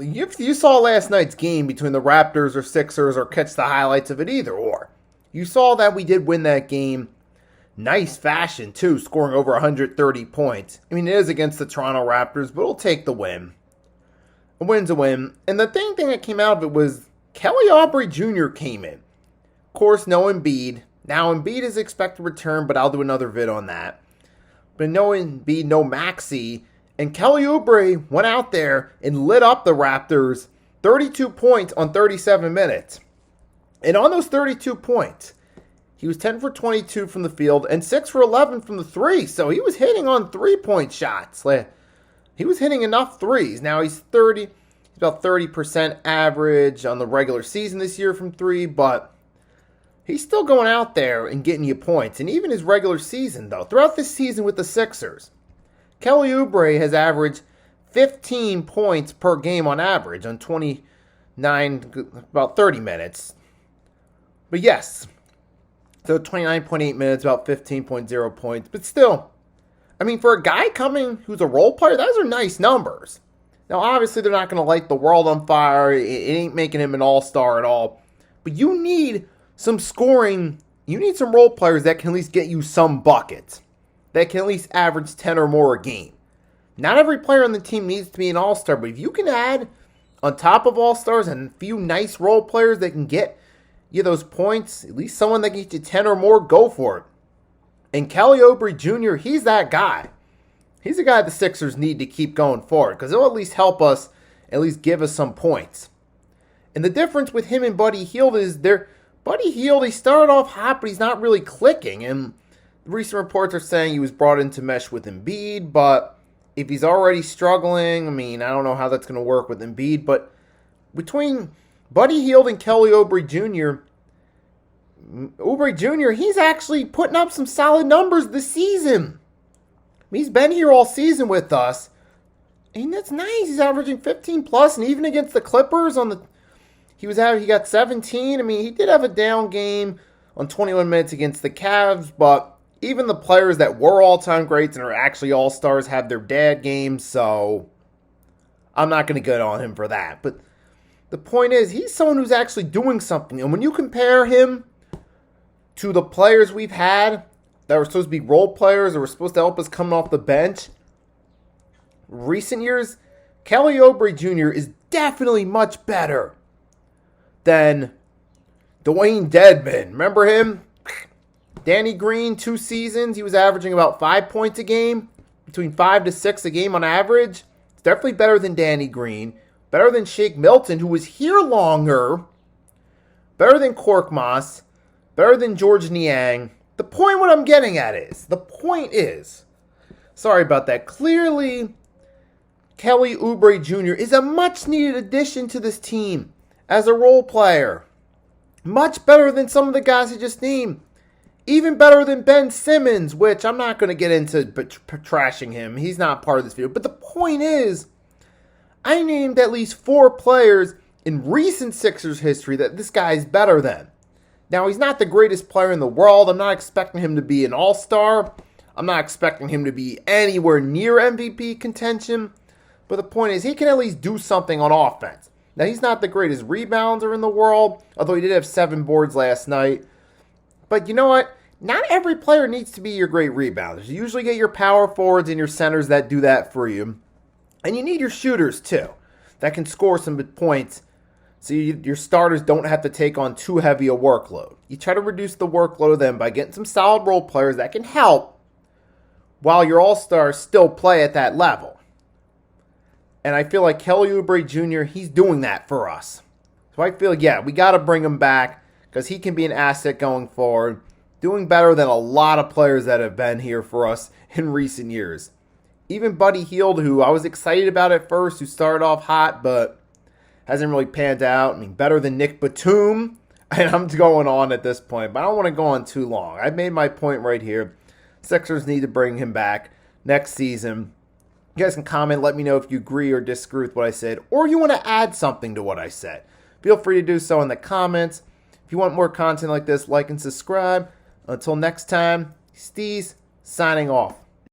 if you saw last night's game between the Raptors or Sixers or catch the highlights of it, either or, you saw that we did win that game. Nice fashion, too, scoring over 130 points. I mean, it is against the Toronto Raptors, but we'll take the win. A win's a win. And the thing that came out of it was Kelly Oubre Jr. came in. Of course, no Embiid. Now, Embiid is expected to return, but I'll do another vid on that. But no Embiid, no Maxey. And Kelly Oubre went out there and lit up the Raptors 32 points on 37 minutes. And on those 32 points, he was 10 for 22 from the field and 6 for 11 from the three. So he was hitting on three-point shots. He was hitting enough threes. Now he's about 30% average on the regular season this year from three, but he's still going out there and getting you points. And even his regular season, though, throughout this season with the Sixers, Kelly Oubre has averaged 15 points per game on average on 29, about 30 minutes. But yes, so 29.8 minutes, about 15.0 points. But still, I mean, for a guy coming who's a role player, those are nice numbers. Now, obviously, they're not going to light the world on fire. It ain't making him an all-star at all. But you need some scoring. You need some role players that can at least get you some buckets. That can at least average 10 or more a game. Not every player on the team needs to be an all-star. But if you can add, on top of all-stars, and a few nice role players that can get you those points, at least someone that can get you 10 or more, go for it. And Kelly Oubre Jr., he's that guy. He's the guy the Sixers need to keep going forward because it'll at least help us, at least give us some points. And the difference with him and Buddy Hield is Buddy Hield, he started off hot, but he's not really clicking. And recent reports are saying he was brought in to mesh with Embiid, but if he's already struggling, I mean, I don't know how that's going to work with Embiid, but between Buddy Hield and Kelly Oubre Jr., he's actually putting up some solid numbers this season. He's been here all season with us. And that's nice. He's averaging 15 plus, and even against the Clippers he got 17. I mean, he did have a down game on 21 minutes against the Cavs, but even the players that were all-time greats and are actually all-stars have their dad games, so I'm not going to get on him for that. But the point is, he's someone who's actually doing something. And when you compare him to the players we've had that were supposed to be role players or were supposed to help us coming off the bench, recent years, Kelly Oubre Jr. is definitely much better than Dwayne Dedmon. Remember him? Danny Green, 2 seasons, he was averaging about 5 points a game, between 5 to 6 a game on average. It's definitely better than Danny Green. Better than Shake Milton, who was here longer. Better than Korkmaz. Better than George Niang. The point what I'm getting at is, sorry about that, clearly Kelly Oubre Jr. is a much needed addition to this team as a role player. Much better than some of the guys I just named. Even better than Ben Simmons, which I'm not going to get into trashing him. He's not part of this video. But the point is, I named at least 4 players in recent Sixers history that this guy is better than. Now, he's not the greatest player in the world. I'm not expecting him to be an all-star. I'm not expecting him to be anywhere near MVP contention. But the point is, he can at least do something on offense. Now, he's not the greatest rebounder in the world, although he did have 7 boards last night. But you know what? Not every player needs to be your great rebounder. You usually get your power forwards and your centers that do that for you. And you need your shooters, too, that can score some points so your starters don't have to take on too heavy a workload. You try to reduce the workload of them by getting some solid role players that can help while your all-stars still play at that level. And I feel like Kelly Oubre Jr., he's doing that for us. So I feel, yeah, we got to bring him back because he can be an asset going forward, doing better than a lot of players that have been here for us in recent years. Even Buddy Hield, who I was excited about at first, who started off hot, but hasn't really panned out. I mean, better than Nick Batum. And I'm going on at this point, but I don't want to go on too long. I've made my point right here. Sixers need to bring him back next season. You guys can comment, let me know if you agree or disagree with what I said, or you want to add something to what I said. Feel free to do so in the comments. If you want more content like this, like and subscribe. Until next time, Steez signing off.